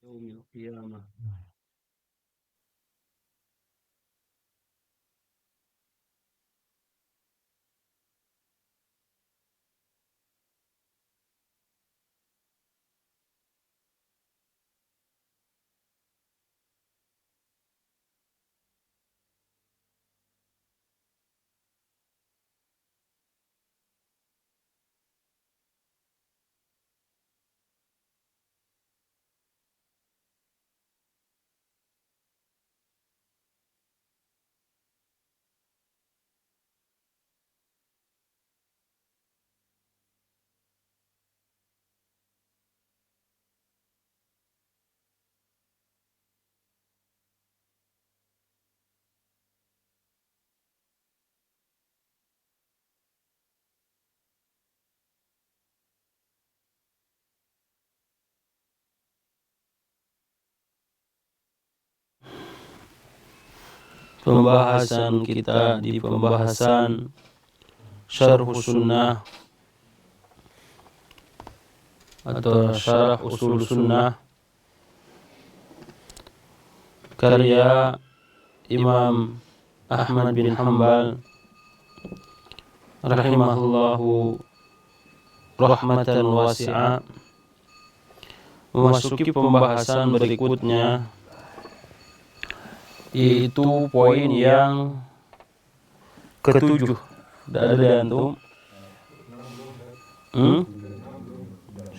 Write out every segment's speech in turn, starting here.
يوم القيامة. Pembahasan kita di pembahasan Syarh Sunnah atau Syarah Usul Sunnah karya Imam Ahmad bin Hanbal rahimahullahu rahmatan wasi'a. Memasuki pembahasan berikutnya, yaitu poin yang ketujuh. Tidak ada di antum?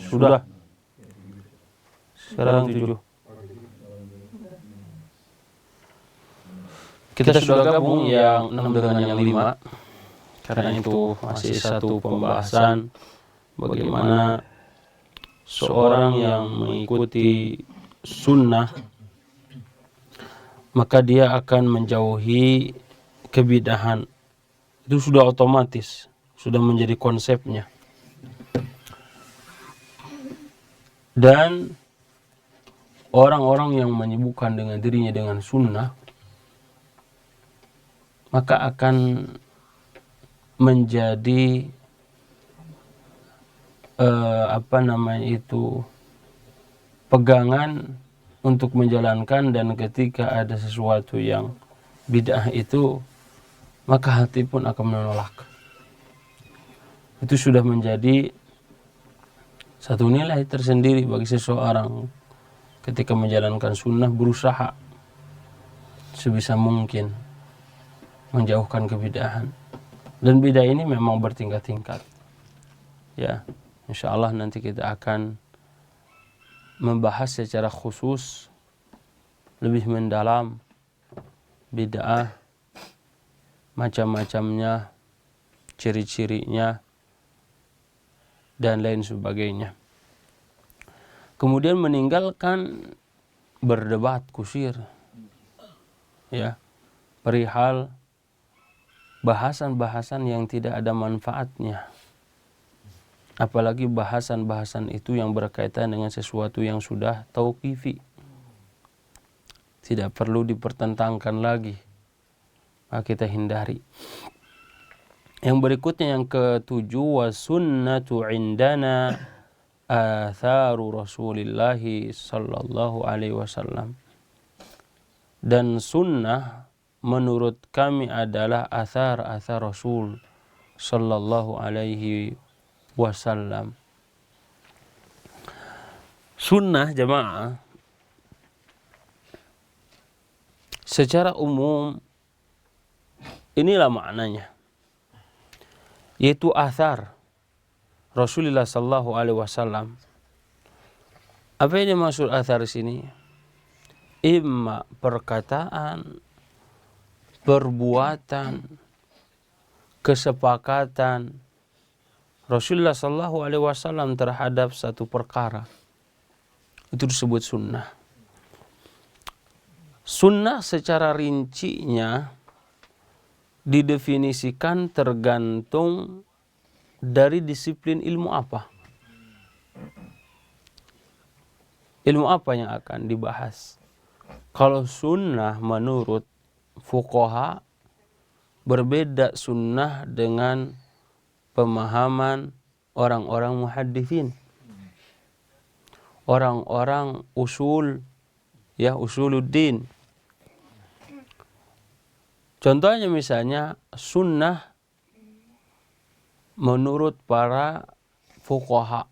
Sudah. Sekarang 7. Kita sudah gabung yang 6 dengan yang 5. Karena itu masih satu pembahasan bagaimana seorang yang mengikuti sunnah maka dia akan menjauhi kebidahan. Itu sudah otomatis, sudah menjadi konsepnya. Dan orang-orang yang menyibukkan dengan dirinya dengan sunnah maka akan menjadi pegangan untuk menjalankan, dan ketika ada sesuatu yang bid'ah itu maka hati pun akan menolak. Itu sudah menjadi satu nilai tersendiri bagi seseorang ketika menjalankan sunnah, berusaha sebisa mungkin menjauhkan kebid'ahan. Dan bid'ah ini memang bertingkat-tingkat. Ya, insyaallah nanti kita akan membahas secara khusus lebih mendalam bid'ah, macam-macamnya, ciri-cirinya, dan lain sebagainya. Kemudian meninggalkan berdebat kusir, ya, perihal bahasan-bahasan yang tidak ada manfaatnya. Apalagi bahasan-bahasan itu yang berkaitan dengan sesuatu yang sudah tauqifi, tidak perlu dipertentangkan lagi, maka kita hindari. Yang berikutnya yang ketujuh, wa sunnatu indana atharu Rasulillahi sallallahu alaihi wasallam. Dan sunnah menurut kami adalah athar-athar Rasul sallallahu alaihi wasallam. Sunnah jamaah secara umum inilah maknanya, yaitu athar Rasulullah sallallahu alaihi wasallam. Apa yang dimaksud athar sini? Imma perkataan, perbuatan, kesepakatan Rasulullah sallallahu alaihi wasallam terhadap satu perkara. Itu disebut sunnah. Sunnah secara rincinya didefinisikan tergantung dari disiplin ilmu apa. Ilmu apa yang akan dibahas. Kalau sunnah menurut fuqaha, berbeda sunnah dengan pemahaman orang-orang muhadditsin. orang-orang usul, ya, usuluddin. Contohnya misalnya sunnah menurut para fuqaha.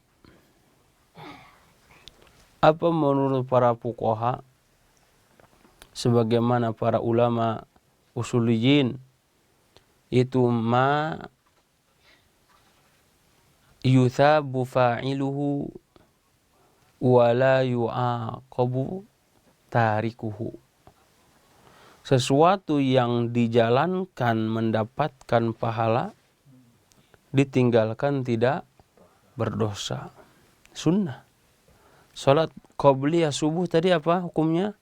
Apa menurut para fuqaha? Sebagaimana para ulama usuliyin, itu ma yuthabu fa'iluhu wa la yu'aqabu tarikuhu. Sesuatu yang dijalankan mendapatkan pahala, ditinggalkan tidak berdosa. Sunnah. Salat qabliyah subuh tadi apa hukumnya?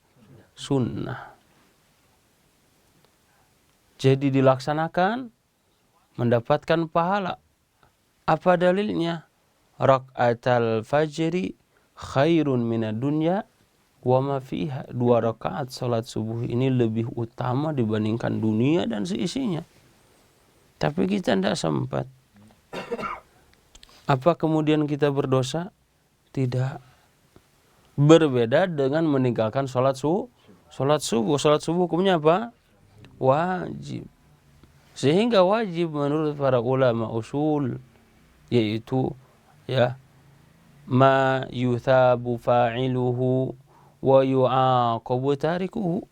Sunnah. Jadi dilaksanakan mendapatkan pahala. Apa dalilnya? Rak'atal fajri khairun minad dunya wa ma fiha. 2 rakaat salat subuh ini lebih utama dibandingkan dunia dan seisinya. Tapi kita tidak sempat. Apa kemudian kita berdosa? Tidak. Berbeda dengan meninggalkan salat subuh. Salat subuh hukumnya apa? Wajib. Sehingga wajib menurut para ulama usul, yaitu ya ma yuthabu fa'iluhu wa yu'aqabu tarikuhu.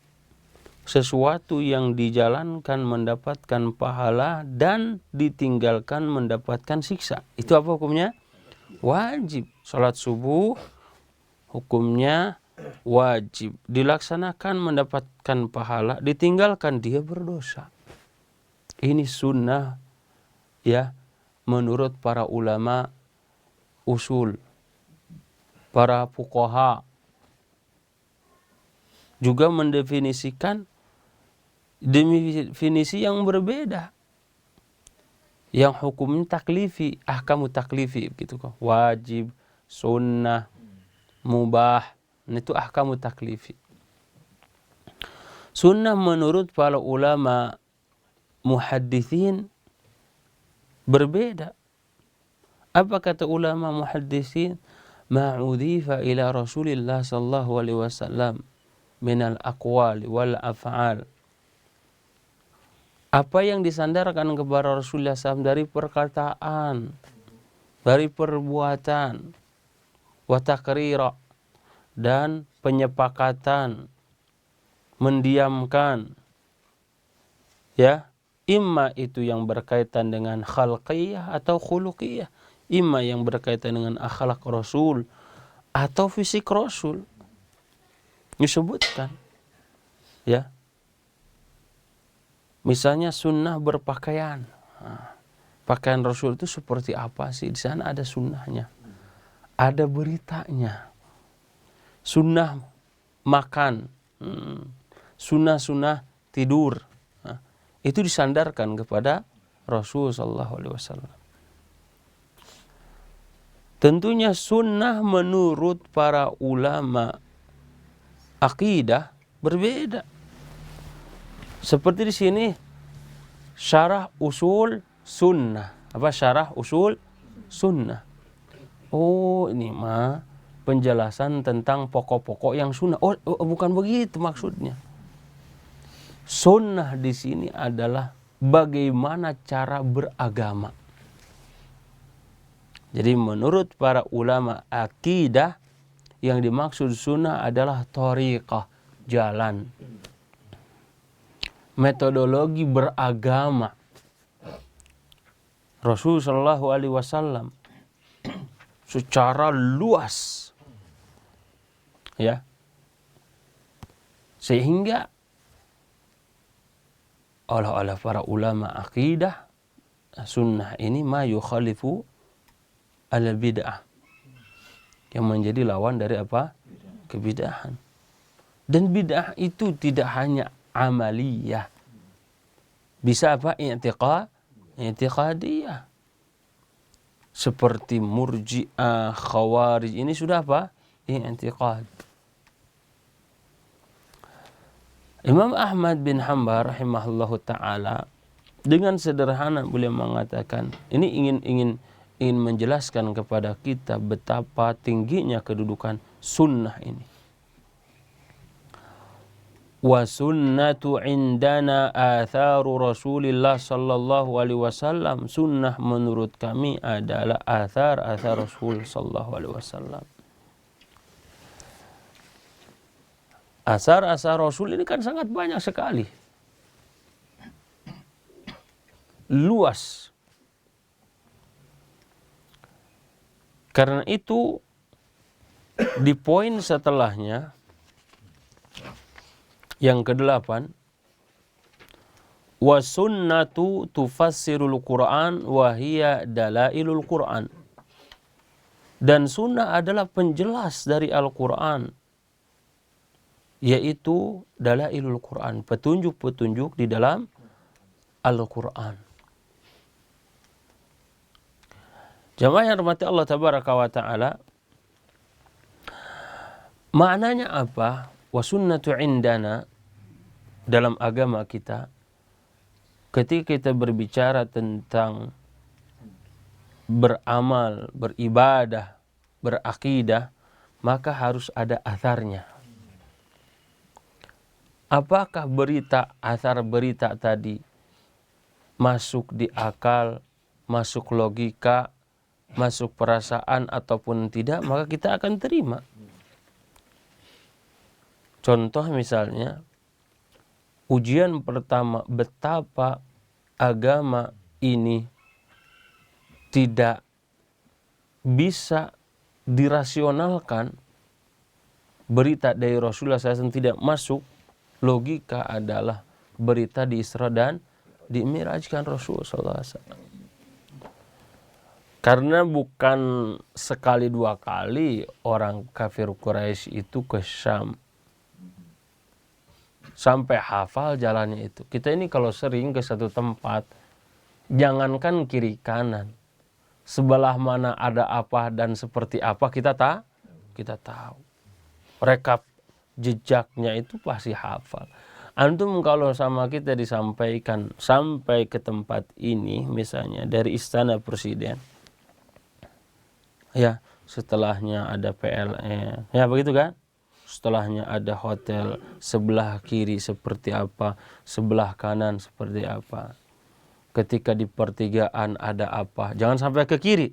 Sesuatu yang dijalankan mendapatkan pahala dan ditinggalkan mendapatkan siksa. Itu apa hukumnya? Wajib. Salat subuh hukumnya wajib. Dilaksanakan mendapatkan pahala, ditinggalkan dia berdosa. Ini sunnah, ya, menurut para ulama usul, para fuqaha. Juga mendefinisikan definisi yang berbeda, yang hukumnya taklifi, ahkamu taklifi gitu kok. Wajib, sunnah, mubah, itu ahkamu taklifi. Sunnah menurut para ulama muhaddithin berbeda. Apa kata ulama muhaddithin? Ma'udhifa ila Rasulillah sallallahu alaihi wasallam minal aqwali wal af'al. Apa yang disandarkan kepada Rasulullah SAW dari perkataan, dari perbuatan, wa takrira, dan penyepakatan, mendiamkan, ya, imma itu yang berkaitan dengan khalqiyah atau khuluqiyah, imma yang berkaitan dengan akhlak Rasul atau fisik Rasul. Disebutkan, ya, misalnya sunnah berpakaian. Pakaian Rasul itu seperti apa sih? Di sana ada sunnahnya, ada beritanya. Sunnah makan, sunnah tidur, itu disandarkan kepada Rasul sallallahu alaihi wasallam. Tentunya sunnah menurut para ulama akidah berbeda. Seperti di sini syarah usul sunnah. Apa syarah usul sunnah? Oh, ini mah penjelasan tentang pokok-pokok yang sunnah. Oh, bukan begitu maksudnya. Sunnah di sini adalah bagaimana cara beragama. Jadi menurut para ulama akidah, yang dimaksud sunnah adalah thariqah, jalan, metodologi beragama Rasul sallallahu alaihi wasallam secara luas, ya, sehingga oleh para ulama akidah sunnah ini ma yukhalifu al bid'ah, yang menjadi lawan dari apa? Kebid'ahan. Dan bid'ah itu tidak hanya amaliyah, bisa apa? I'tiqadiyah. Seperti murji'ah, khawarij, ini sudah apa? I'tiqad. Imam Ahmad bin Hanbal rahimahullahu ta'ala dengan sederhana beliau mengatakan, ini ingin menjelaskan kepada kita betapa tingginya kedudukan sunnah ini. Wa sunnatu indana atharu Rasulillah sallallahu alaihi wasallam. Sunnah menurut kami adalah athar Rasul sallallahu alaihi wasallam. Asar Rasul ini kan sangat banyak sekali. Luas. Karena itu di poin setelahnya yang ke-8, wa sunnatu tufassirul Qur'an wa hiya dalailul Qur'an. Dan sunnah adalah penjelas dari Al-Qur'an, yaitu dalailul Qur'an, petunjuk-petunjuk di dalam Al-Qur'an. Jamaah yang rahmati Allah tabaraka wa ta'ala, maknanya apa? Wa sunnatu indana, dalam agama kita, ketika kita berbicara tentang beramal, beribadah, berakidah, maka harus ada atharnya. Apakah athar berita tadi masuk di akal, masuk logika, masuk perasaan ataupun tidak, maka kita akan terima. Contoh misalnya, ujian pertama betapa agama ini tidak bisa dirasionalkan, berita dari Rasulullah SAW tidak masuk logika, adalah berita di Isra dan dimirajkan Rasulullah SAW. Karena bukan sekali dua kali orang kafir Quraisy itu ke Syam sampai hafal jalannya itu. Kita ini kalau sering ke satu tempat, jangankan kiri kanan, sebelah mana ada apa dan seperti apa kita tahu. Rekap jejaknya itu pasti hafal. Antum kalau sama kita disampaikan sampai ke tempat ini, misalnya dari istana presiden, ya setelahnya ada PLN, ya begitu kan? Setelahnya ada hotel, sebelah kiri seperti apa, sebelah kanan seperti apa. Ketika di pertigaan ada apa, jangan sampai ke kiri,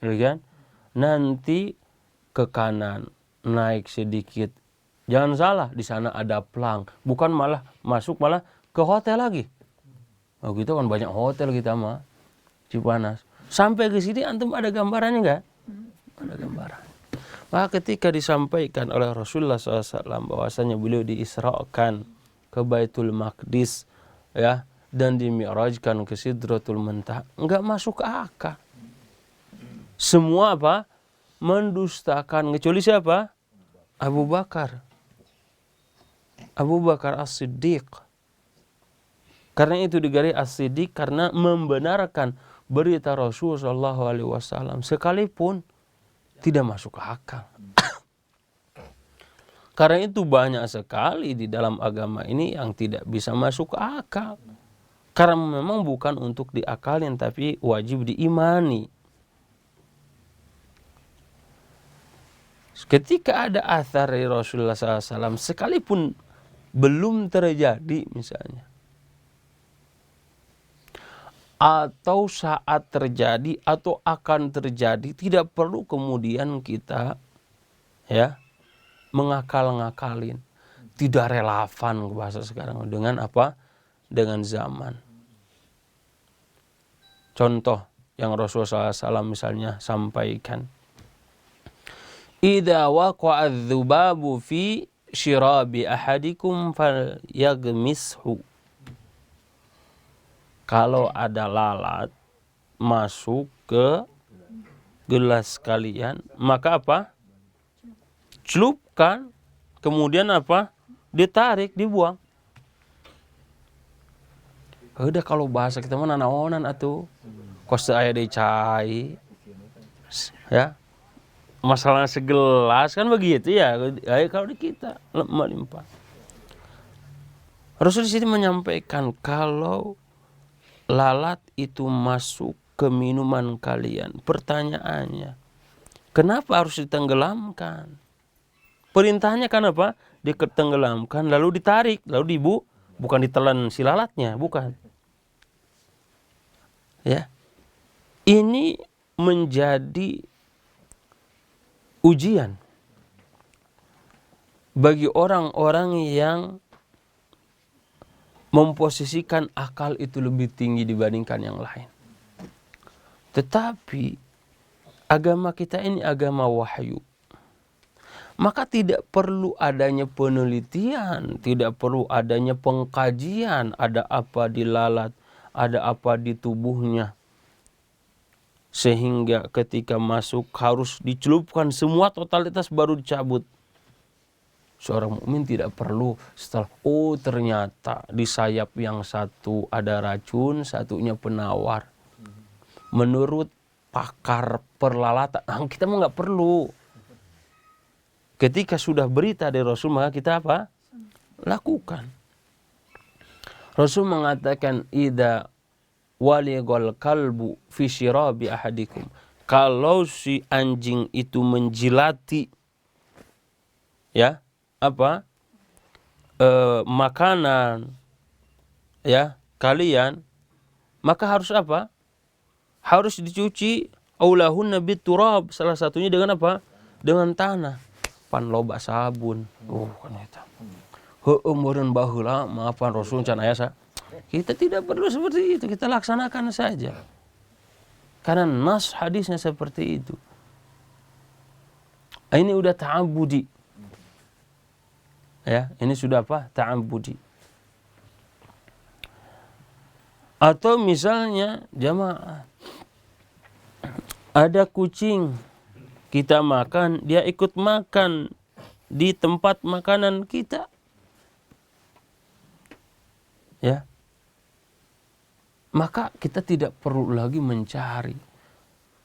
kan? Nanti ke kanan, naik sedikit. Jangan salah, di sana ada plang, bukan malah masuk malah ke hotel lagi. Oh gitu kan, banyak hotel kita mah, Cipanas. Sampai ke sini antum ada gambarannya enggak? Ada gambaran. Maka ketika disampaikan oleh Rasulullah SAW bahwasanya beliau diisrakan ke Baitul Maqdis, ya, dan dimi'rajkan ke Sidratul Muntaha, enggak masuk akal. Semua apa? Mendustakan, kecuali siapa? Abu Bakar As-Siddiq. Karena itu digaris As-Siddiq karena membenarkan berita Rasulullah SAW sekalipun tidak masuk akal. Karena itu banyak sekali di dalam agama ini yang tidak bisa masuk akal. Karena memang bukan untuk diakalin, tapi wajib diimani. Ketika ada athar dari Rasulullah SAW, sekalipun belum terjadi misalnya, atau saat terjadi atau akan terjadi, tidak perlu kemudian kita ya mengakal-ngakalin. Tidak relevan bahasa sekarang dengan apa? Dengan zaman. Contoh yang Rasulullah SAW misalnya sampaikan, idza waqa'a adz-dzubabu fi syirabi ahadikum falyagmishu. Kalau ada lalat masuk ke gelas kalian, maka apa? Celupkan, kemudian apa? Ditarik, dibuang. Udah, kalau bahasa kita mana naonan atuh. Kos aya deui cai. Ya. Masalah segelas kan begitu ya. Kalau di kita melimpah. Rasul di sini menyampaikan kalau lalat itu masuk ke minuman kalian, pertanyaannya, kenapa harus ditenggelamkan? Perintahnya kan apa? Ditenggelamkan, lalu ditarik, lalu bukan ditelan si lalatnya, bukan. Ya. Ini menjadi ujian bagi orang-orang yang memposisikan akal itu lebih tinggi dibandingkan yang lain. Tetapi agama kita ini agama wahyu. Maka tidak perlu adanya penelitian, tidak perlu adanya pengkajian, ada apa di lalat, ada apa di tubuhnya. Sehingga ketika masuk harus dicelupkan semua totalitas baru dicabut. Seorang mukmin tidak perlu setelah, oh ternyata di sayap yang satu ada racun, satunya penawar. Menurut pakar perlalatan, kita mah nggak perlu. Ketika sudah berita dari Rasul, maka kita apa? Lakukan. Rasul mengatakan, idza waligal kalbu fi syirabi ahadikum. Kalau si anjing itu menjilati ya, apa? Makanan ya, kalian, maka harus apa? Harus dicuci aulahunna biturab, salah satunya dengan apa? Dengan tanah. Pan loba sabun. Kan eta. Heueuh meureun baheula maafan Rasul can aya sa. Kita tidak perlu seperti itu, kita laksanakan saja. Karena nas hadisnya seperti itu. Ini udah ta'abbudi. Ya, ini sudah apa? Ta'abbudi. Atau misalnya jamaah, ada kucing, kita makan, dia ikut makan di tempat makanan kita. Ya. Maka kita tidak perlu lagi mencari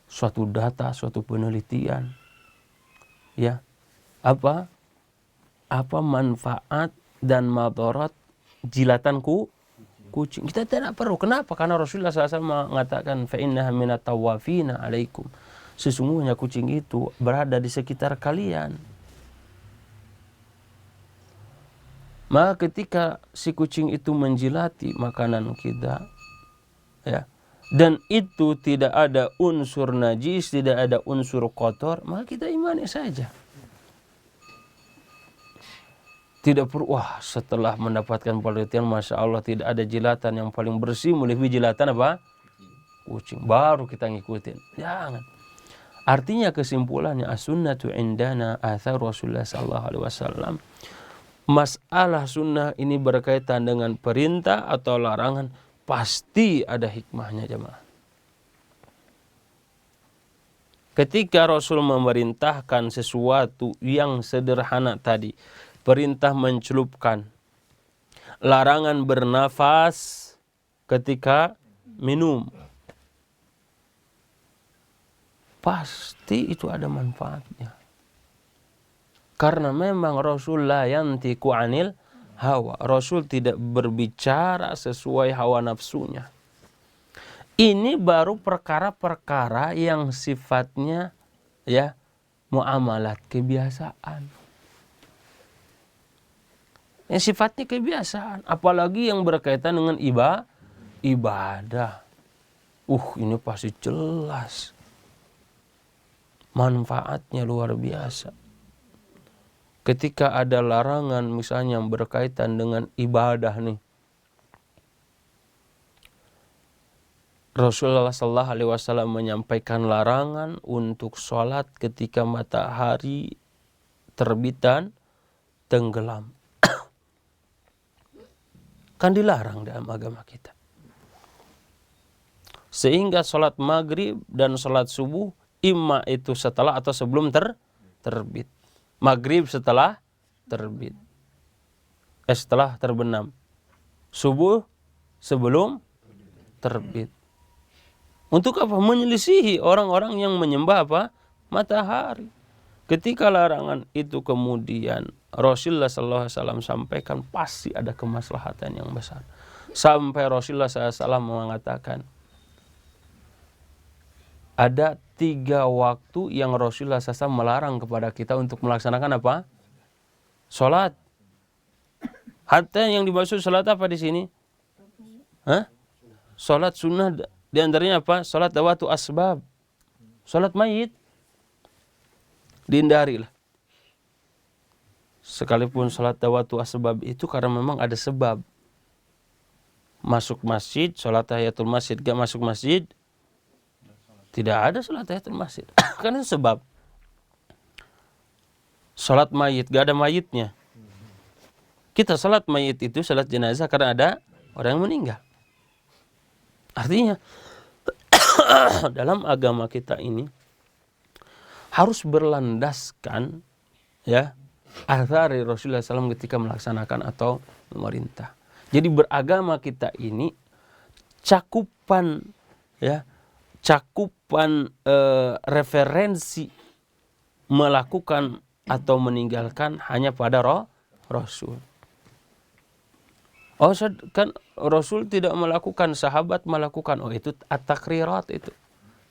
suatu data, suatu penelitian. Ya. Apa manfaat dan madarat jilatan kucing. Kita tidak perlu. Kenapa? Karena Rasulullah SAW mengatakan fa innaha minat tawafina alaikum. Sesungguhnya kucing itu berada di sekitar kalian. Maka ketika si kucing itu menjilati makanan kita, ya, dan itu tidak ada unsur najis, tidak ada unsur kotor, maka kita imani saja. Tidak perlu, setelah mendapatkan penelitian, Masya Allah tidak ada jilatan yang paling bersih melebihi jilatan apa? Kucing. Baru kita ngikutin. Jangan. Artinya kesimpulannya, as-sunnatu indana athar Rasulullah sallallahu alaihi wasallam. Masalah sunnah ini berkaitan dengan perintah atau larangan, pasti ada hikmahnya jemaah. Ketika Rasul memerintahkan sesuatu yang sederhana tadi, perintah mencelupkan, larangan bernafas ketika minum, pasti itu ada manfaatnya. Karena memang Rasul la yantiqu anil hawa. Rasul tidak berbicara sesuai hawa nafsunya. Ini baru perkara-perkara yang sifatnya ya muamalat, kebiasaan. Yang sifatnya kebiasaan, apalagi yang berkaitan dengan ibadah. Ini pasti jelas. Manfaatnya luar biasa. Ketika ada larangan misalnya yang berkaitan dengan ibadah nih, Rasulullah sallallahu alaihi wasallam menyampaikan larangan untuk sholat ketika matahari terbit dan tenggelam. Kan dilarang dalam agama kita. Sehingga sholat maghrib dan sholat subuh, imma itu setelah atau sebelum terbit. Maghrib setelah terbit. Setelah terbenam. Subuh sebelum terbit. Untuk apa? Menyelisihi orang-orang yang menyembah apa? Matahari. Ketika larangan itu kemudian Rasulullah SAW sampaikan, pasti ada kemaslahatan yang besar. Sampai Rasulullah SAW mengatakan, ada 3 waktu yang Rasulullah SAW melarang kepada kita untuk melaksanakan apa? Salat. Hatta yang dimaksud salat apa di sini? Salat sunnah, di antaranya apa? Salat dawatu asbab. Salat mayit dihindarilah. Sekalipun salat dawatu asbab itu karena memang ada sebab. Masuk masjid, salat tahiyatul masjid, gak masuk masjid, tidak ada salat tahiyatul masjid. Karena itu sebab. Salat mayit, gak ada mayitnya. Kita salat mayit itu salat jenazah karena ada orang yang meninggal. Artinya dalam agama kita ini harus berlandaskan ya athari Rasulullah SAW ketika melaksanakan atau memerintah. Jadi beragama kita ini cakupan referensi melakukan atau meninggalkan hanya pada Rasul. Oh kan Rasul tidak melakukan, sahabat melakukan. Oh itu at-takrirat, itu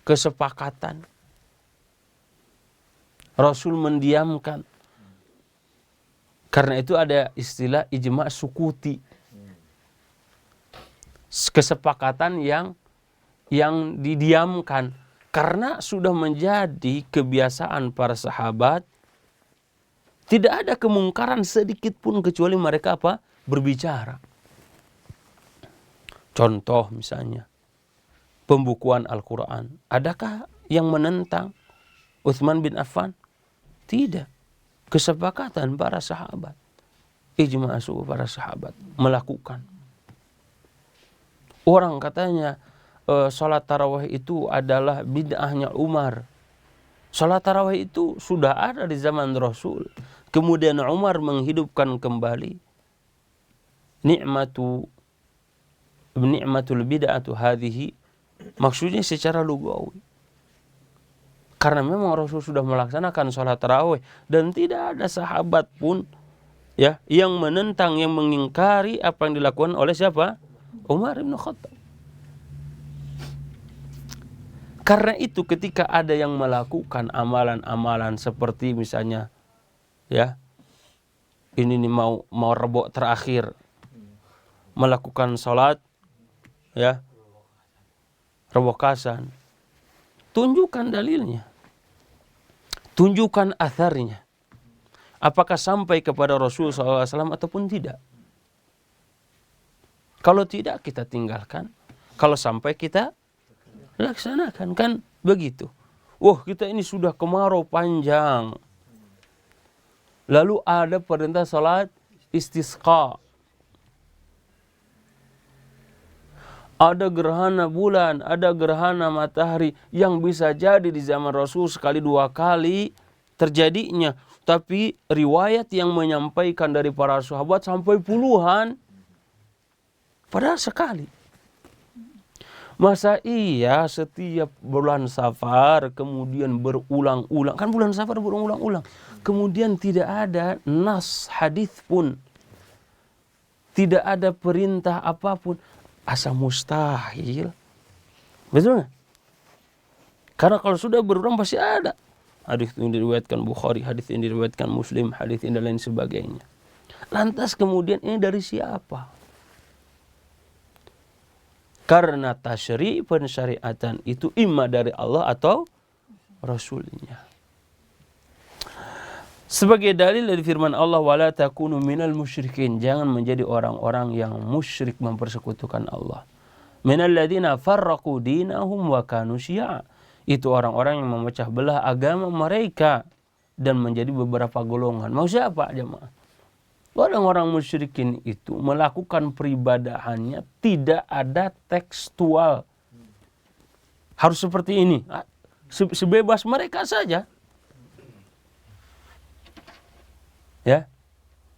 kesepakatan. Rasul mendiamkan. Karena itu ada istilah ijma' sukuti. Kesepakatan yang didiamkan. Karena sudah menjadi kebiasaan para sahabat, tidak ada kemungkaran sedikit pun kecuali mereka apa? Berbicara. Contoh misalnya, pembukuan Al-Quran. Adakah yang menentang Utsman bin Affan? Tidak. Kesepakatan para sahabat. Ijma' suku para sahabat melakukan. Orang katanya salat tarawih itu adalah bid'ahnya Umar. Salat tarawih itu sudah ada di zaman Rasul. Kemudian Umar menghidupkan kembali. Ni'matul bid'atu hadhihi, maksudnya secara lugawi. Karena memang Rasul sudah melaksanakan sholat tarawih dan tidak ada sahabat pun ya yang menentang, yang mengingkari apa yang dilakukan oleh siapa? Umar bin Khattab. Karena itu ketika ada yang melakukan amalan-amalan seperti misalnya ya ini nih mau rebok terakhir melakukan sholat ya rebokasan, tunjukkan dalilnya, tunjukkan atharnya, apakah sampai kepada Rasul SAW ataupun tidak. Kalau tidak kita tinggalkan, kalau sampai kita laksanakan, kan begitu. Kita ini sudah kemarau panjang, lalu ada perintah salat istisqa, ada gerhana bulan, ada gerhana matahari yang bisa jadi di zaman Rasul sekali dua kali terjadinya. Tapi riwayat yang menyampaikan dari para sahabat sampai puluhan. Padahal sekali. Masa iya setiap bulan Safar kemudian berulang-ulang. Kan bulan Safar berulang-ulang. Kemudian tidak ada nas hadis pun. Tidak ada perintah apapun. Asa mustahil. Betul nggak? Karena kalau sudah berulang pasti ada. Hadis ini diriwayatkan Bukhari, hadis ini diriwayatkan Muslim, hadis ini dan lain sebagainya. Lantas kemudian ini dari siapa? Karena tasyri' pensyariatan itu imma dari Allah atau Rasulnya. Sebagai dalil dari firman Allah, wala takunu minal musyrikin, jangan menjadi orang-orang yang musyrik mempersekutukan Allah. Minal ladzina farraqu dinahum wa kanu syi'a, itu orang-orang yang memecah belah agama mereka dan menjadi beberapa golongan. Maksudnya apa jemaah? Orang-orang musyrikin itu melakukan peribadahannya tidak ada tekstual. Harus seperti ini. Sebebas mereka saja. Ya.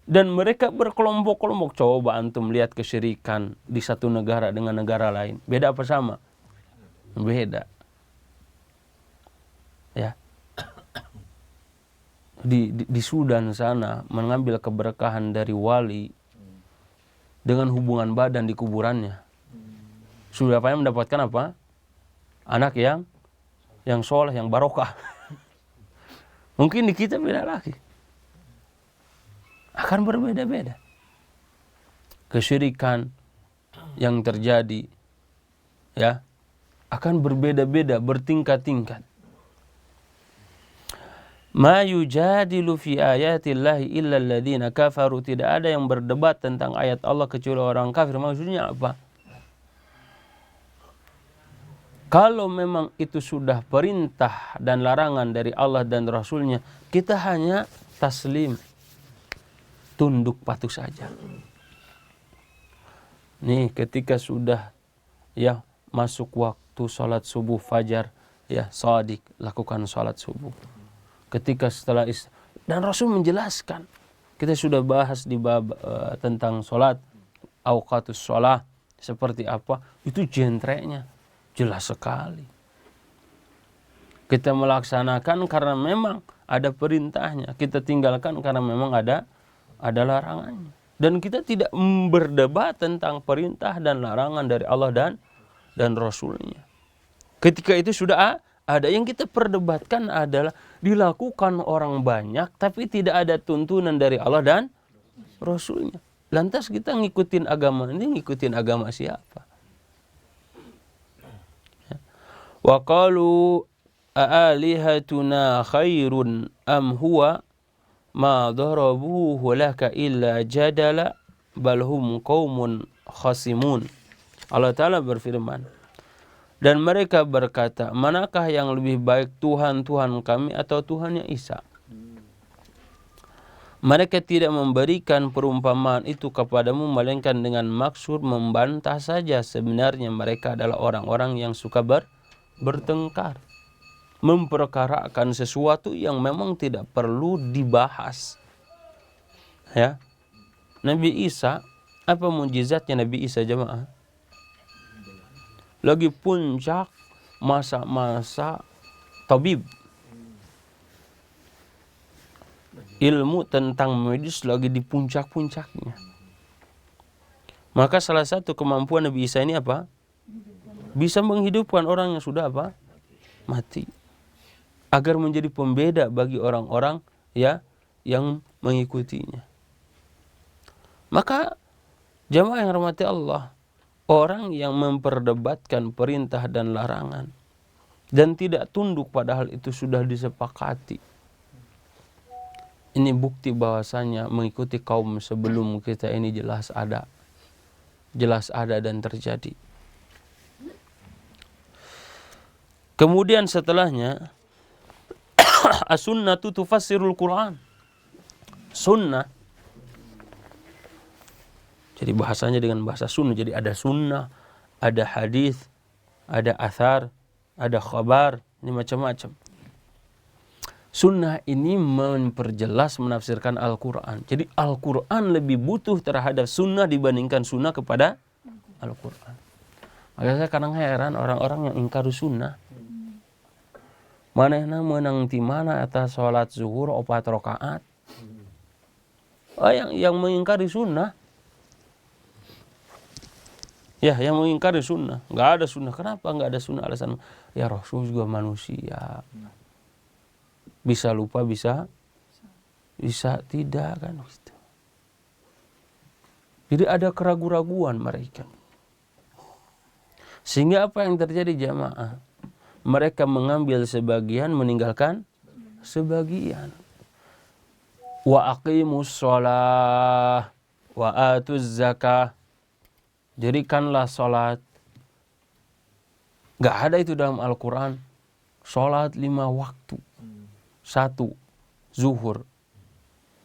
Dan mereka berkelompok-kelompok. Coba antum lihat kesyirikan di satu negara dengan negara lain. Beda apa sama? Beda. Ya. Di Sudan sana mengambil keberkahan dari wali dengan hubungan badan di kuburannya. Sudah apa yang mendapatkan apa? Anak yang soleh, yang barokah. Mungkin di kita beda lagi. akan berbeda-beda. Kesyirikan yang terjadi ya akan berbeda-beda, bertingkat-tingkat. Ma yujadilu fi ayatillahi illa alladziina kafaru, tidak ada yang berdebat tentang ayat Allah kecuali orang kafir. Maksudnya apa? Kalau memang itu sudah perintah dan larangan dari Allah dan Rasulnya, kita hanya taslim, tunduk patuh saja. Nih ketika sudah ya masuk waktu sholat subuh fajar, ya shadiq, lakukan sholat subuh. Ketika setelah dan Rasul menjelaskan, kita sudah bahas di bab tentang sholat, awqatus sholat seperti apa, itu jentrenya jelas sekali. Kita melaksanakan karena memang ada perintahnya, kita tinggalkan karena memang ada larangannya. Dan kita tidak berdebat tentang perintah dan larangan dari Allah dan Rasulnya. Ketika itu sudah ada, yang kita perdebatkan adalah dilakukan orang banyak tapi tidak ada tuntunan dari Allah dan Rasulnya. Lantas kita ngikutin agama ini, ngikutin agama siapa? Wa qalu a'alihatuna khairun am huwa ma darabuhu laka illa jadala bal hum qaumun khasimun. Allah Ta'ala berfirman, dan mereka berkata, manakah yang lebih baik, Tuhan kami atau Tuhannya Isa? Mereka tidak memberikan perumpamaan itu kepadamu melainkan dengan maksud membantah saja. Sebenarnya mereka adalah orang-orang yang suka bertengkar, memperkarakan sesuatu yang memang tidak perlu dibahas. Ya, Nabi Isa, apa mukjizatnya Nabi Isa jemaah? Lagi puncak masa-masa tabib, ilmu tentang medis lagi di puncak-puncaknya. Maka salah satu kemampuan Nabi Isa ini apa? Bisa menghidupkan orang yang sudah apa? Mati. Agar menjadi pembeda bagi orang-orang ya yang mengikutinya. Maka jamaah yang rahmati Allah, orang yang memperdebatkan perintah dan larangan dan tidak tunduk padahal itu sudah disepakati, ini bukti bahwasanya mengikuti kaum sebelum kita ini jelas ada dan terjadi. Kemudian setelahnya as-sunnatu tufassirul Quran. Sunnah. Jadi bahasanya dengan bahasa sunnah. Jadi ada sunnah, ada hadis, ada athar, ada khabar, ini macam-macam. Sunnah ini memperjelas, menafsirkan Al-Quran. Jadi Al-Quran lebih butuh terhadap sunnah dibandingkan sunnah kepada Al-Quran. Makanya saya kadang heran orang-orang yang ingkar sunnah. Manehna menang di mana atas sholat zuhur 4 rakaat. Yang mengingkari sunnah. Ya, yang mengingkari sunnah. Enggak ada sunnah. Kenapa enggak ada sunnah? Alasan, ya Rasul juga manusia. Bisa lupa, bisa tidak kan gitu. Jadi ada keraguan-raguan mereka. Sehingga apa yang terjadi jamaah? Mereka mengambil sebagian, meninggalkan sebagian. Wa aqimus shalah wa atuz zakah. Jadikanlah salat. Enggak ada itu dalam Al-Quran. Salat 5 waktu. 1 zuhur,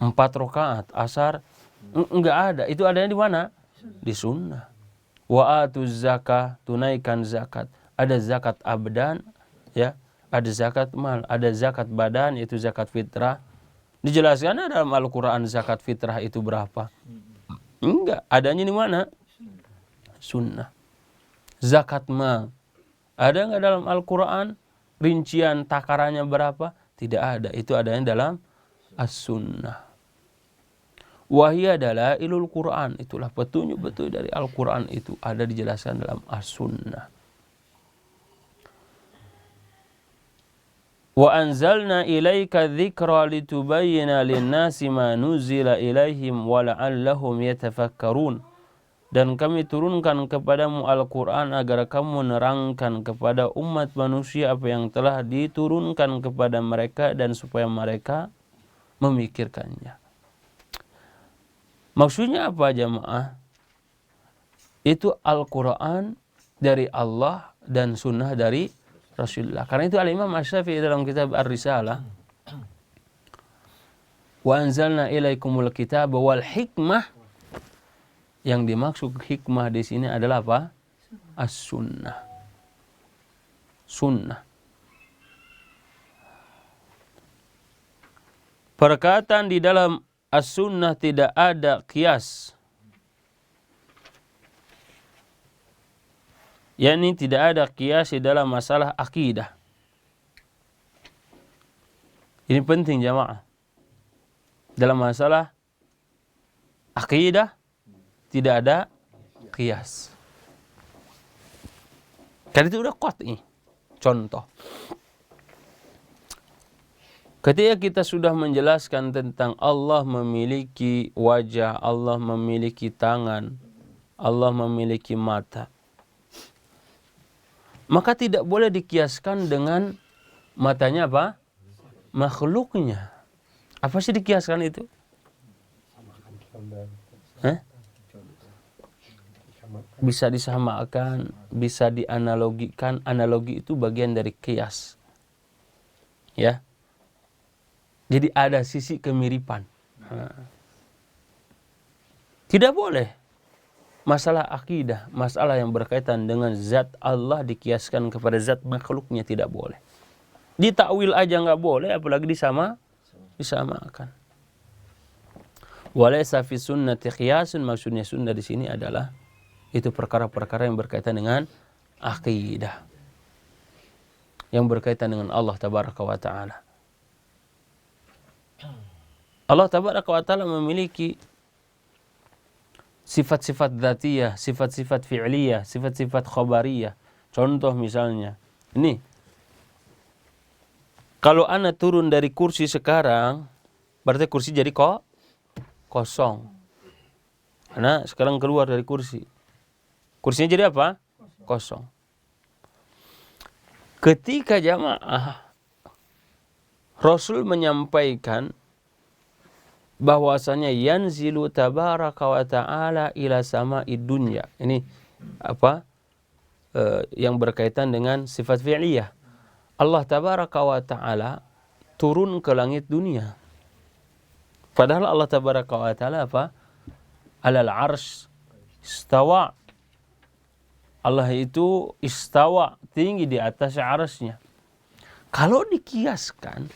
4 rakaat asar, enggak ada. Itu adanya di mana? Di sunnah. Wa atuz zakah, tunaikan zakat. Ada zakat abdan, ya, ada zakat mal, ada zakat badan, yaitu zakat fitrah. Dijelaskan dalam Al-Quran zakat fitrah itu berapa? Enggak, adanya di mana? Sunnah. Zakat mal, ada enggak dalam Al-Quran rincian takarannya berapa? Tidak ada, itu adanya dalam as-sunnah. Wahia dalailul Quran, itulah petunjuk-petunjuk dari Al-Quran itu ada dijelaskan dalam as-sunnah. Wa anzalna ilaika dzikra litubayyana lin-nasi ma nuzila ilaihim wa la'allahum yatafakkarun. Dan kami turunkan kepadamu Al-Quran agar kamu menerangkan kepada umat manusia apa yang telah diturunkan kepada mereka dan supaya mereka memikirkannya. Maksudnya apa jamaah? Itu Al-Quran dari Allah dan sunnah dari Rasulullah. Karena itu Al-Imam Asy-Syafi'i dalam kitab Ar-Risalah, wa anzalna ilaikumul kitaba wal hikmah, yang dimaksud hikmah di sini adalah apa? As-sunnah. Sunnah. Perkataan di dalam as-sunnah tidak ada qiyas. yakni tidak ada qiyas di dalam masalah akidah. Ini penting jamaah. Dalam masalah akidah tidak ada qiyas. Karena itu udah qat'i. Contoh. Ketika kita sudah menjelaskan tentang Allah memiliki wajah, Allah memiliki tangan, Allah memiliki mata, maka tidak boleh dikiaskan dengan matanya apa? Makhluknya. Apa sih dikiaskan itu? Bisa disamakan, bisa dianalogikan. Analogi itu bagian dari kias. Ya. Jadi ada sisi kemiripan. Tidak boleh. Masalah akidah, masalah yang berkaitan dengan zat Allah dikiaskan kepada zat makhluknya tidak boleh. Ditakwil aja nggak boleh, apalagi disamakan. Walaysa fi sunnati qiyasun, maksudnya sunnah di sini adalah itu perkara-perkara yang berkaitan dengan akidah, yang berkaitan dengan Allah tabaraka wa taala. Allah tabaraka wa taala memiliki sifat-sifat dzatiyah, sifat-sifat fi'liyah, sifat-sifat khabariyah. Contoh misalnya, ini. Kalau ana turun dari kursi sekarang, berarti kursi jadi kosong. Ana sekarang keluar dari kursi. Kursinya jadi apa? Kosong. Ketika jamaah Rasul menyampaikan bahwasanya yanzilu tabaraka wa ta'ala ila sama'id dunya. Ini apa? Yang berkaitan dengan sifat fi'liyah. Allah tabaraka wa ta'ala turun ke langit dunia. Padahal Allah tabaraka wa ta'ala apa? Alal arsh istawa. Allah itu istawa, tinggi di atas arasnya. Kalau dikiaskan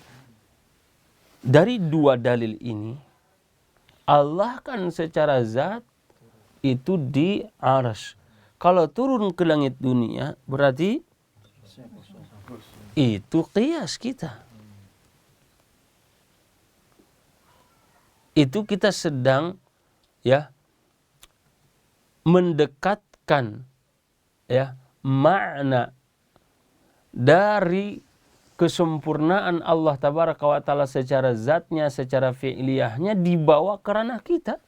dari dua dalil ini, Allah kan secara zat itu di arsy. Kalau turun ke langit dunia berarti itu qiyas kita. Itu kita sedang ya mendekatkan ya makna dari kesempurnaan Allah tabaraka wa ta'ala secara zatnya, secara fi'liyahnya dibawa ke ranah kita.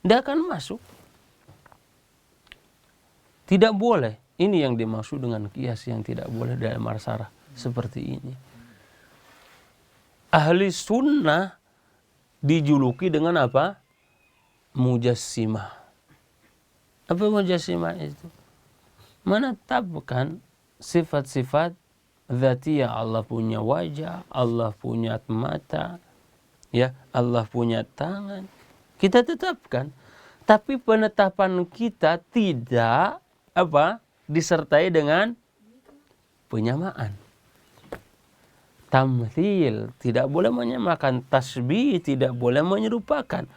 Tidak akan masuk. Tidak boleh. Ini yang dimaksud dengan qiyas yang tidak boleh dalam masalah seperti ini. Ahli sunnah dijuluki dengan apa? Mujassimah. Apa mujassimah itu? Menetapkan sifat-sifat dzatiyah. Allah punya wajah, Allah punya mata, ya, Allah punya tangan. Kita tetapkan. Tapi penetapan kita tidak apa? Disertai dengan penyamaan. Tamthil, tidak boleh menyamakan. Tasbih, tidak boleh menyerupakan.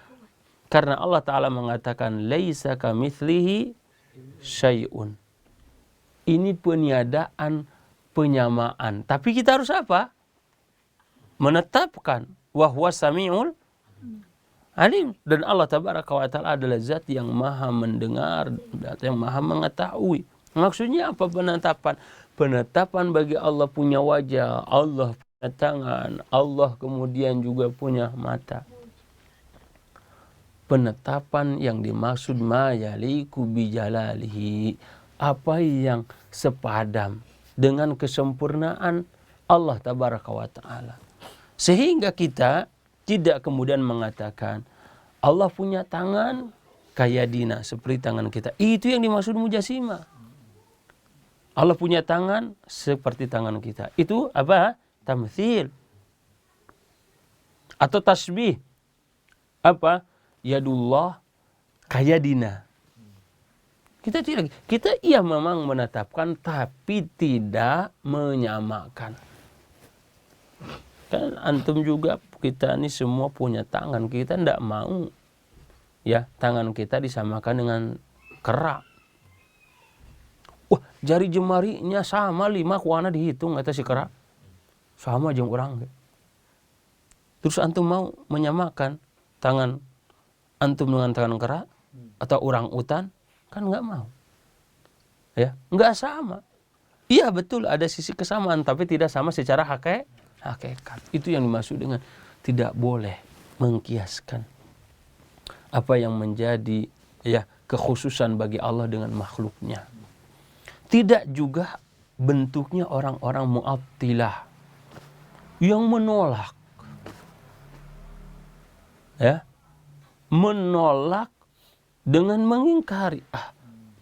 Karena Allah Ta'ala mengatakan laisa kamitslihi syai'un. Ini peniadaan, penyamaan. Tapi kita harus apa? Menetapkan wa huwa samiul alim. Dan Allah tabaraka wa ta'ala adalah zat yang maha mendengar, yang maha mengetahui. Maksudnya apa penetapan? Penetapan bagi Allah punya wajah, Allah punya tangan, Allah kemudian juga punya mata. Penetapan yang dimaksud ma yaliku bijalalihi, apa yang sepadan dengan kesempurnaan Allah tabaraka wa ta'ala. Sehingga kita tidak kemudian mengatakan Allah punya tangan kayak dina seperti tangan kita. Itu yang dimaksud mujasimah. Allah punya tangan seperti tangan kita. Itu apa? Tamthil. Atau tasbih. Apa? Yadullah kayadina. Kita iya memang menetapkan tapi tidak menyamakan. Kan antum juga, kita ini semua punya tangan. Kita tidak mau ya tangan kita disamakan dengan kera. Wah, jari jemarinya sama 5 kuana dihitung eta si kera. Sama jeung urang. Terus antum mau menyamakan tangan antum dengan tangan kera atau orang utan? Kan enggak mau. Ya, enggak sama. Iya betul ada sisi kesamaan tapi tidak sama secara hakikat. Itu yang dimaksud dengan tidak boleh mengkiaskan apa yang menjadi ya kekhususan bagi Allah dengan makhluknya. Tidak juga bentuknya orang-orang Mu'attilah yang menolak, ya, menolak dengan mengingkari.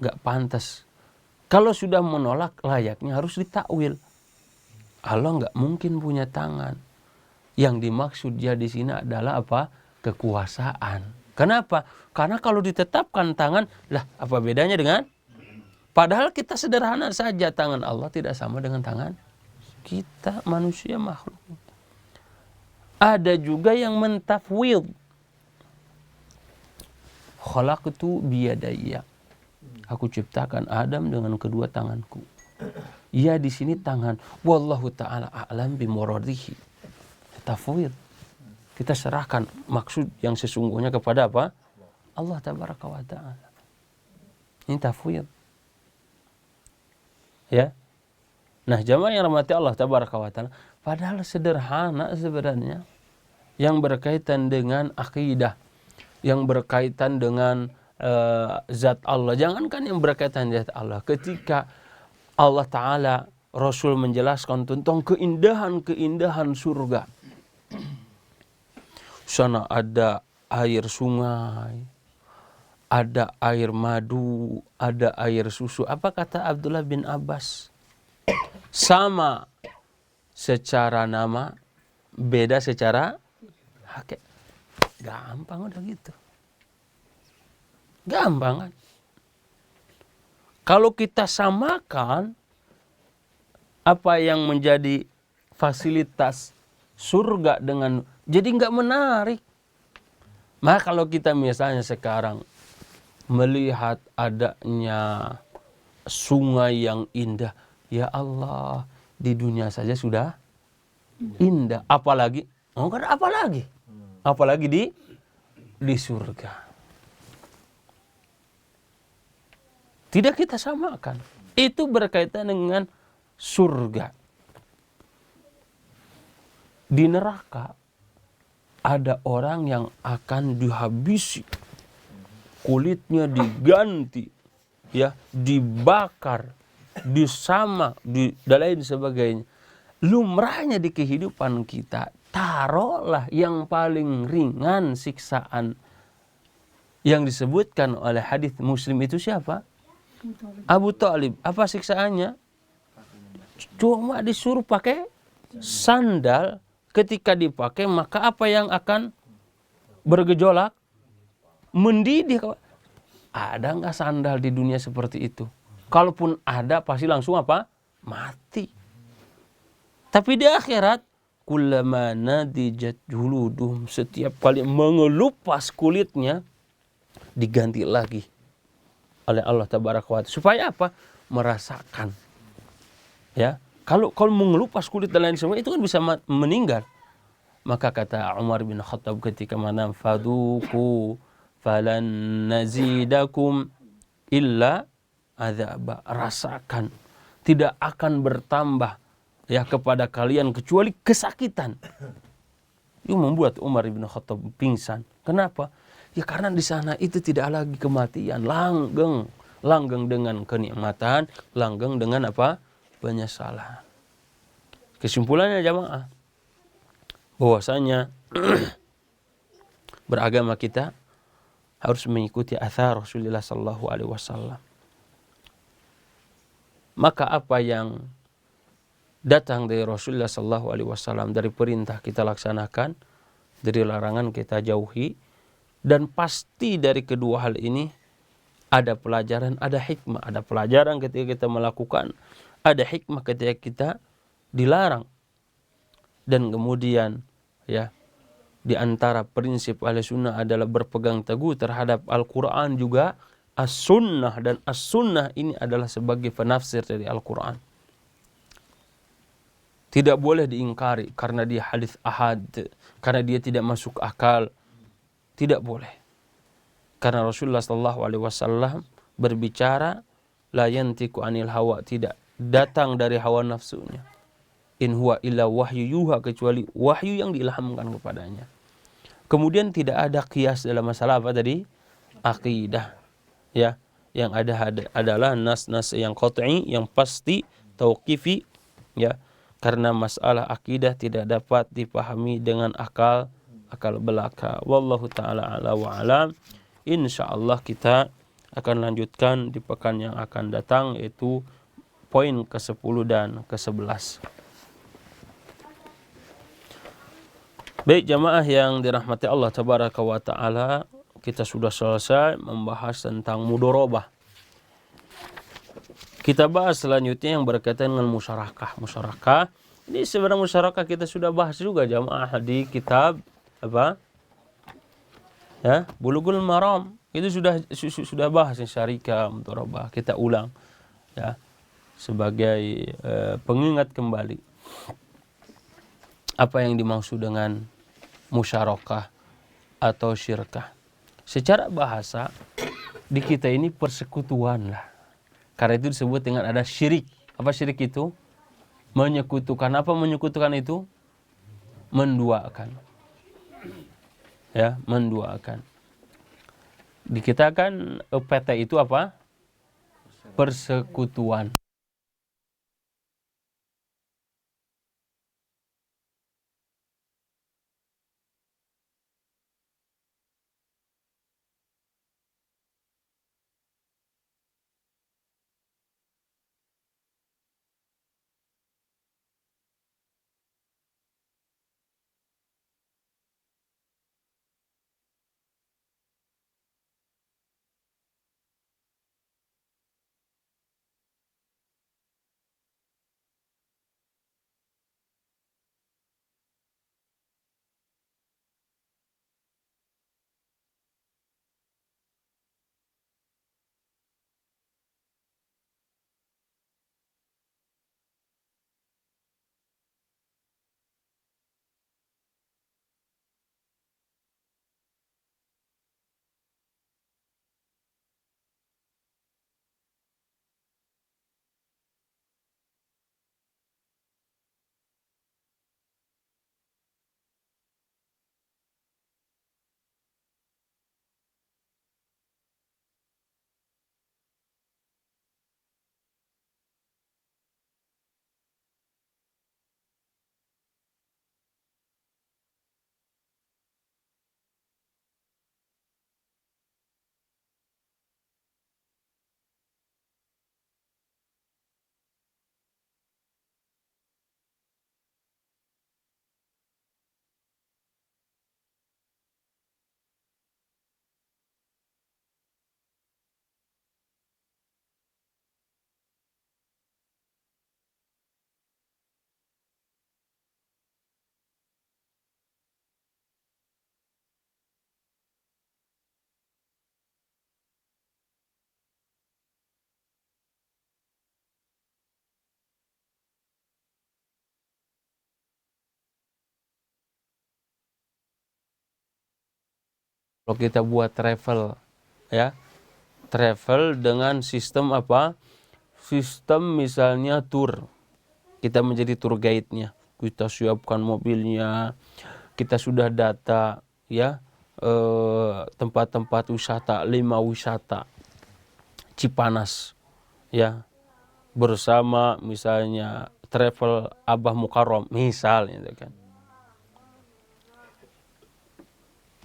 Gak pantas. Kalau sudah menolak layaknya harus ditakwil. Allah gak mungkin punya tangan. Yang dimaksud dia di sini adalah apa? Kekuasaan. Kenapa? Karena kalau ditetapkan tangan, lah apa bedanya dengan? Padahal kita sederhana saja, tangan Allah tidak sama dengan tangan kita, manusia makhluk. Ada juga yang mentafwid. Khalaqtu biyadayya. Aku ciptakan Adam dengan kedua tanganku. Ya di sini tangan. Wallahu ta'ala a'lam bimuradihi. Tafwid. Kita serahkan maksud yang sesungguhnya kepada apa? Allah tabaraka wa ta'ala. Ini tafwid. Ya. Nah, jamaah yang rahmati Allah tabaraka wa ta'ala, padahal sederhana sebenarnya yang berkaitan dengan akidah, yang berkaitan dengan zat Allah. Jangankan yang berkaitan dengan zat Allah, ketika Allah taala Rasul menjelaskan tentang keindahan-keindahan surga. Sana ada air sungai, ada air madu, ada air susu. Apa kata Abdullah bin Abbas? Sama secara nama, beda secara hakikat. Gampang udah gitu. Gampang kan? Kalau kita samakan apa yang menjadi fasilitas surga dengan, jadi nggak menarik. Maka kalau kita misalnya sekarang melihat adanya sungai yang indah, ya Allah, di dunia saja sudah indah, apalagi di surga. Tidak kita samakan. Itu berkaitan dengan surga. Di neraka ada orang yang akan dihabisi, kulitnya diganti, ya, dibakar, disama, dan lain sebagainya. Lumrahnya di kehidupan kita, taruhlah yang paling ringan siksaan yang disebutkan oleh hadis Muslim itu siapa? Abu Thalib. Apa siksaannya? Cuma disuruh pakai sandal. Ketika dipakai, maka apa yang akan bergejolak? Mendidih. Ada nggak sandal di dunia seperti itu? Kalaupun ada, pasti langsung apa? Mati. Tapi di akhirat, kullama nadijat juluduhum, setiap kali mengelupas kulitnya, diganti lagi oleh Allah tabaraka wa ta'ala. Supaya apa? Merasakan. Ya. Kalau mengelupas kulit dan lain sebagainya, itu kan bisa meninggal. Maka kata Umar bin Khattab ketika mana, faduku falan nazidakum illa adzaba, rasakan, tidak akan bertambah ya kepada kalian kecuali kesakitan. Itu membuat Umar bin Khattab pingsan. Kenapa? Ya karena di sana itu tidak lagi kematian, langgeng dengan kenikmatan, langgeng dengan apa? Penyesalan. Kesimpulannya jamaah, bahwasanya beragama kita harus mengikuti athar Rasulullah sallallahu alaihi wasallam. Maka apa yang datang dari Rasulullah sallallahu alaihi wasallam, dari perintah kita laksanakan, dari larangan kita jauhi, dan pasti dari kedua hal ini ada pelajaran, ada hikmah. Ada pelajaran ketika kita melakukan, ada hikmah ketika kita dilarang. Dan kemudian ya, di antara prinsip Ahlussunnah adalah berpegang teguh terhadap Al-Qur'an juga As-Sunnah, dan As-Sunnah ini adalah sebagai penafsir dari Al-Qur'an. Tidak boleh diingkari karena dia hadis ahad, karena dia tidak masuk akal. Tidak boleh. Karena Rasulullah sallallahu alaihi wasallam berbicara la yantiqu anil hawa, tidak datang dari hawa nafsunya. In huwa illa wahyu yuha, kecuali wahyu yang diilhamkan kepadanya. Kemudian tidak ada qiyas dalam masalah apa tadi? Akidah. Ya, yang ada adalah nas-nas yang qat'i, yang pasti, tauqifi, ya. Karena masalah akidah tidak dapat dipahami dengan akal belaka. Wallahu taala ala wa alam. Insyaallah kita akan lanjutkan di pekan yang akan datang, yaitu poin ke-10 dan ke-11. Baik jamaah yang dirahmati Allah tabaraka wa taala, kita sudah selesai membahas tentang mudharabah. Kita bahas selanjutnya yang berkaitan dengan musyarakah. Musyarakah ini sebenarnya musyarakah kita sudah bahas juga jamaah di kitab apa? Ya, Bulughul Maram. Itu sudah bahas syarikah, mudharabah. Kita ulang ya sebagai pengingat kembali apa yang dimaksud dengan musyarakah atau syirkah. Secara bahasa di kita ini persekutuan lah. Karena itu disebut dengan ada syirik. Apa syirik itu? Menyekutukan. Apa menyekutukan itu? Menduakan. Ya, menduakan. Di kita kan PT itu apa? Persekutuan. Kalau kita buat travel ya, travel dengan sistem apa? Sistem misalnya tour. Kita menjadi tour guide-nya. Kita siapkan mobilnya, kita sudah data ya tempat-tempat wisata, 5 wisata Cipanas ya, bersama misalnya travel Abah Mukarram misalnya gitu kan.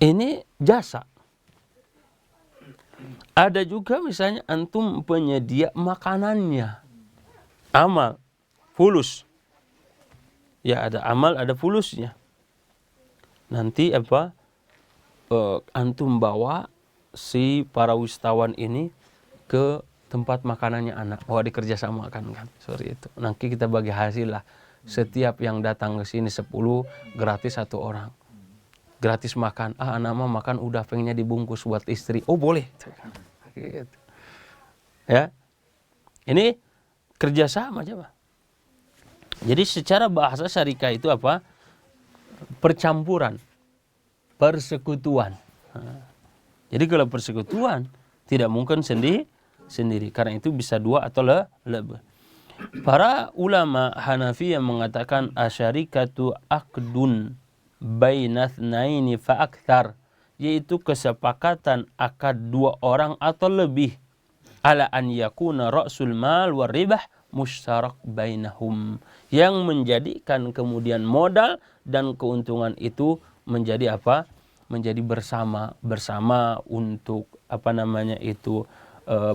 Ini jasa. Ada juga misalnya antum penyedia makanannya, amal, fulus. Ya ada amal, ada fulusnya. Nanti apa? Antum bawa si para wisatawan ini ke tempat makanannya anak. Oh dikerjasamakan kan, sorry itu. Nanti kita bagi hasil lah. Setiap yang datang ke sini 10 gratis 1 orang. Gratis makan. Anak mah makan udah pengennya dibungkus buat istri. Oh boleh. Gitu. Ya, ini kerjasama coba. Jadi secara bahasa syarikah itu apa? Percampuran, persekutuan. Jadi kalau persekutuan tidak mungkin sendiri. Karena itu bisa 2 atau lebih. Para ulama Hanafi yang mengatakan asyarikatu aqdun bainatsnaini fa aktsar, yaitu kesepakatan akad 2 orang atau lebih, ala an yakuna ra'sul mal war ribah musytarak bainahum, yang menjadikan kemudian modal dan keuntungan itu menjadi apa? Menjadi bersama untuk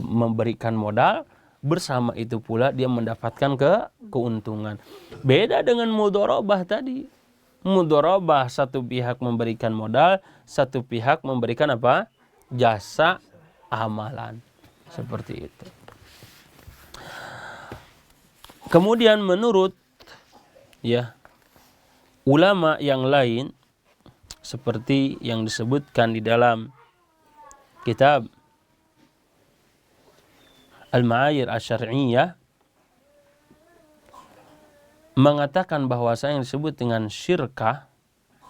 memberikan modal, bersama itu pula dia mendapatkan keuntungan. Beda dengan mudharabah tadi. Mudharabah satu pihak memberikan modal, satu pihak memberikan apa? Jasa amalan. Seperti itu. Kemudian menurut ya ulama yang lain seperti yang disebutkan di dalam kitab Al-Ma'ayir Asy-Syar'iyyah, mengatakan bahwasanya yang disebut dengan syirkah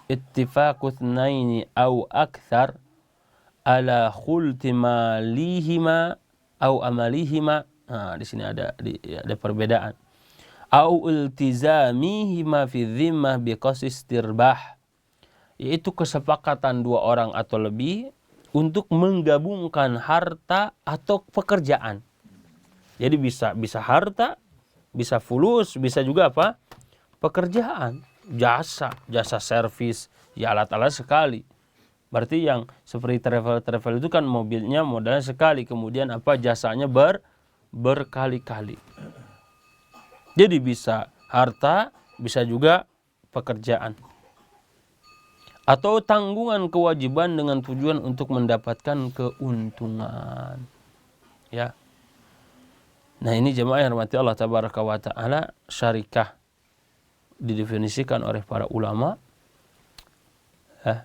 ittifaqu tsnaini au aktsar ala khulti malihima au amalihima. Di sini ada perbedaan. Au iltizamihima fi dhimmah biqasis tirbah, yaitu kesepakatan 2 orang atau lebih untuk menggabungkan harta atau pekerjaan. Jadi bisa harta, bisa fulus, bisa juga apa? Pekerjaan, jasa servis, ya alat-alat sekali. Berarti yang seperti travel itu kan mobilnya modalnya sekali, kemudian apa jasanya berkali-kali. Jadi bisa harta, bisa juga pekerjaan. Atau tanggungan kewajiban dengan tujuan untuk mendapatkan keuntungan. Ya. Nah ini jemaah yang rahmati Allah tabaraka wa ta'ala, syarikah didefinisikan oleh para ulama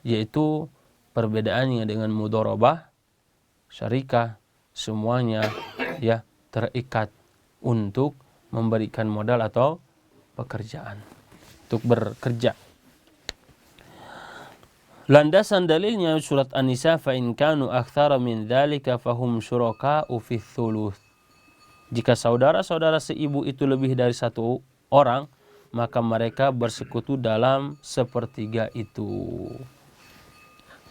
yaitu perbedaannya dengan mudharabah. Syarikah semuanya ya terikat untuk memberikan modal atau pekerjaan, untuk bekerja. Landasan dalilnya surat An-Nisa, fa in kanu aktsara min dzalika fahum syuraka'u fi tsuluts. Jika saudara-saudara seibu itu lebih dari 1 orang, maka mereka bersekutu dalam 1/3 itu.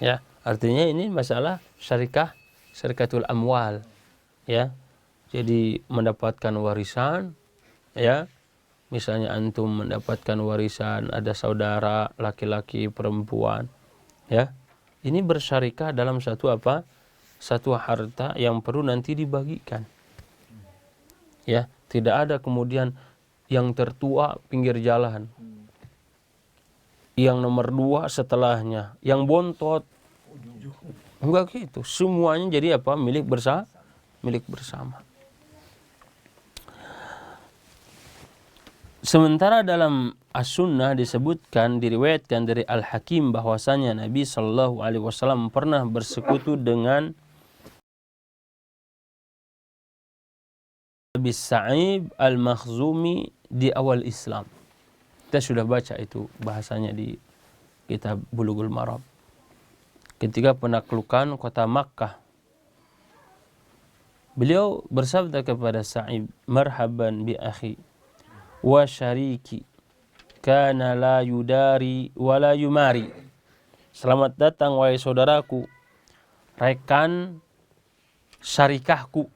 Ya, artinya ini masalah syarikatul amwal. Ya. Jadi mendapatkan warisan, ya. Misalnya antum mendapatkan warisan, ada saudara laki-laki perempuan, ya. Ini bersyarikah dalam satu harta yang perlu nanti dibagikan. Ya, tidak ada kemudian yang tertua pinggir jalan, yang nomor 2 setelahnya, yang bontot. Enggak gitu. Semuanya jadi apa? Milik bersama. Sementara dalam As-Sunnah disebutkan, diriwayatkan dari Al-Hakim bahwasanya Nabi Shallallahu Alaihi Wasallam pernah bersekutu dengan Abi Sa'ib Al-Makhzumi di awal Islam. Kita sudah baca itu bahasanya di kitab Bulughul Maram. Ketika penaklukan kota Makkah, Beliau bersabda kepada Sa'ib, marhaban bi akhi wa syariki kana la yudari wa la yumari. Selamat datang wahai saudaraku, rekan syarikahku,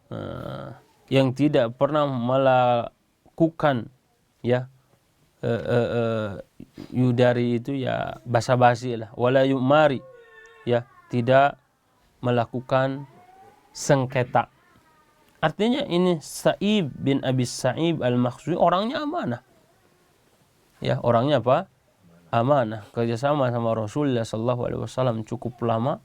yang tidak pernah melakukan ya yudari itu ya basa-basi lah, wala yumari ya tidak melakukan sengketa. Artinya ini Sa'ib bin Abi Sa'ib al-Makhzumi orangnya amanah. Ya, orangnya apa? Amanah. Kerjasama sama Rasulullah SAW cukup lama,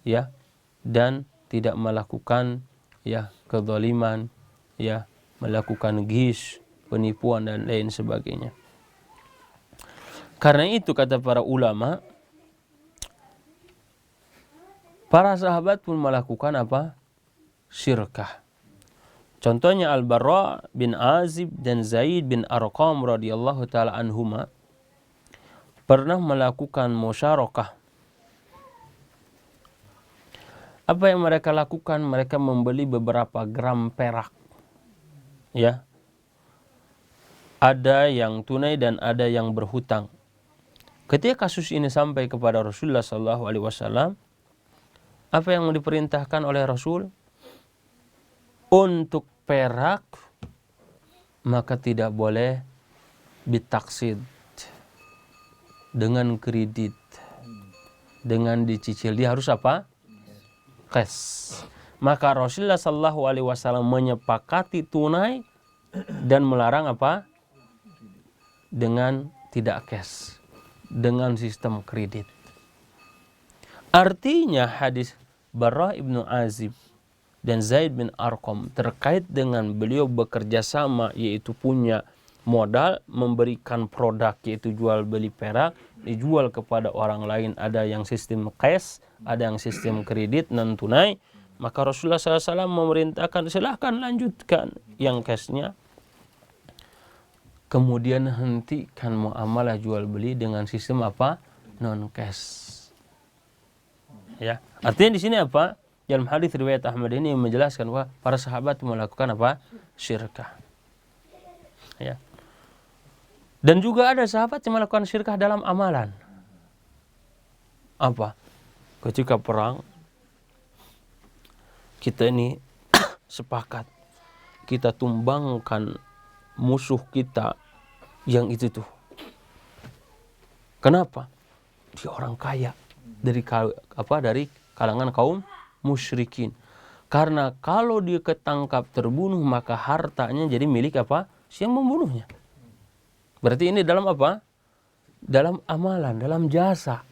ya, dan tidak melakukan ya kezaliman, ya, melakukan ghish, penipuan dan lain sebagainya. Karena itu kata para ulama, para sahabat pun melakukan apa? Syirkah. Contohnya Al-Barra bin Azib dan Zaid bin Arqam radhiyallahu taala anhuma pernah melakukan musyarakah. Apa yang mereka lakukan? Mereka membeli beberapa gram perak. Ya. Ada yang tunai dan ada yang berhutang. Ketika kasus ini sampai kepada Rasulullah SAW, apa yang diperintahkan oleh Rasul? Untuk perak maka tidak boleh bitaksid, dengan kredit, dengan dicicil. Dia harus apa? Cash. Maka Rasulullah SAW menyepakati tunai dan melarang apa? Dengan tidak cash, dengan sistem kredit. Artinya hadis Barra ibnu Azib dan Zaid bin Arqam terkait dengan beliau bekerja sama, yaitu punya modal memberikan produk, yaitu jual beli perak, dijual kepada orang lain, ada yang sistem cash, ada yang sistem kredit non tunai. Maka Rasulullah SAW memerintahkan silahkan lanjutkan yang cashnya, kemudian hentikan muamalah jual beli dengan sistem apa? Non cash. Ya, artinya di sini apa? Dalam hadis riwayat Ahmad ini menjelaskan bahwa para sahabat melakukan apa? Syirkah. Ya. Dan juga ada sahabat yang melakukan syirkah dalam amalan. Apa? Ketika perang, kita ini sepakat, kita tumbangkan musuh kita yang itu tuh. Kenapa? Dia orang kaya dari kalangan kaum musyrikin. Karena kalau dia ketangkap terbunuh, maka hartanya jadi milik apa? Si yang membunuhnya. Berarti ini dalam apa? Dalam amalan, dalam jasa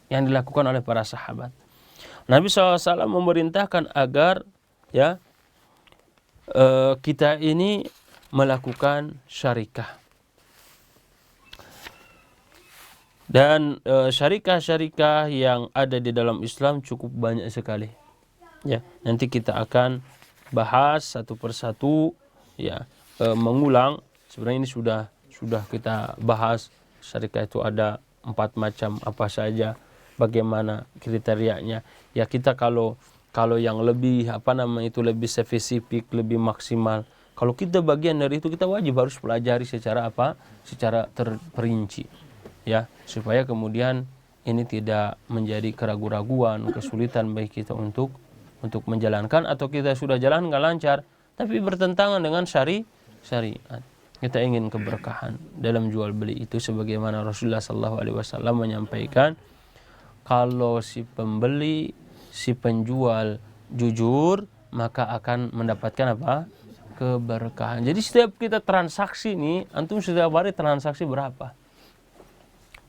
yang dilakukan oleh para sahabat. Nabi SAW memerintahkan agar ya kita ini melakukan syarikah. Dan syarikah-syarikah yang ada di dalam Islam cukup banyak sekali. Ya, nanti kita akan bahas satu persatu, ya, mengulang. Sebenarnya ini sudah kita bahas. Syarikah itu ada 4 macam apa saja, bagaimana kriterianya. Ya, kita kalau yang lebih lebih spesifik, lebih maksimal. Kalau kita bagian dari itu, kita wajib harus pelajari secara terperinci. Ya, supaya kemudian ini tidak menjadi keraguan-raguan, kesulitan bagi kita untuk menjalankan, atau kita sudah jalankan lancar tapi bertentangan dengan syariat. Kita ingin keberkahan dalam jual beli itu, sebagaimana Rasulullah SAW menyampaikan, kalau si pembeli, si penjual jujur, maka akan mendapatkan apa? Keberkahan. Jadi setiap kita transaksi nih, antum setiap hari transaksi berapa?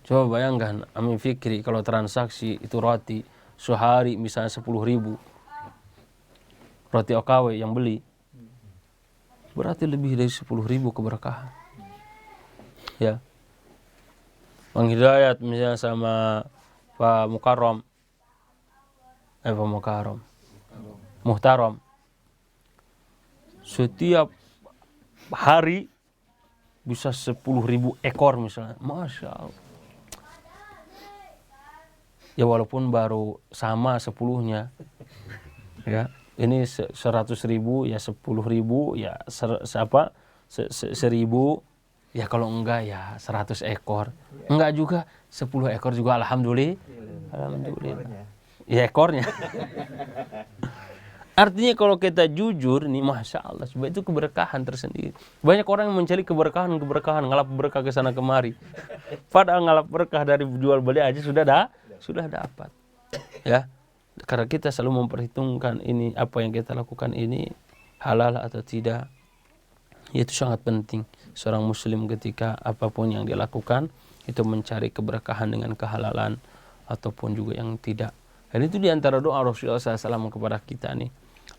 Coba bayangkan, Amin Fikri, kalau transaksi itu roti sehari misalnya 10.000, roti OKW yang beli, berarti lebih dari 10.000 keberkahan. Ya, Bang Hidayat misalnya sama Pak Muhtaram, setiap hari bisa 10.000 ekor misalnya, Masya Allah. Ya walaupun baru sama 10-nya, ya, ini 100.000 ya 10.000 ya 1.000 ya, kalau enggak ya 100 ekor. Enggak juga 10 ekor juga alhamdulillah. Ya ekornya. Artinya kalau kita jujur nih, Masya Allah, sebab itu keberkahan tersendiri. Banyak orang yang mencari keberkahan, ngalap berkah ke sana kemari. Padahal ngalap berkah dari jual beli aja sudah dapat. Ya, karena kita selalu memperhitungkan ini, apa yang kita lakukan ini halal atau tidak. Itu sangat penting. Seorang muslim ketika apapun yang dia lakukan itu mencari keberkahan dengan kehalalan ataupun juga yang tidak. Dan itu diantara doa Rasulullah SAW kepada kita nih.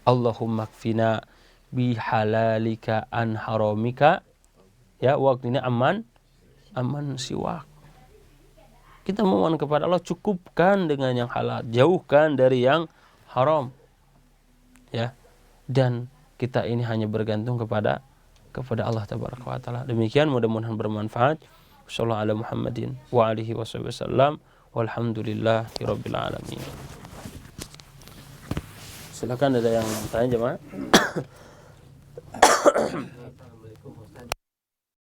Allahumma kfina bihalalika an haramika ya waqtina aman siwak. Kita memohon kepada Allah, cukupkan dengan yang halal, jauhkan dari yang haram. Ya. Dan kita ini hanya bergantung kepada Allah tabaraka wa taala. Demikian, mudah-mudahan bermanfaat. Sallallahu ala Muhammadin wa alihi wasallam. Walhamdulillahirabbil alamin. Silakan, ada yang tanya jemaah.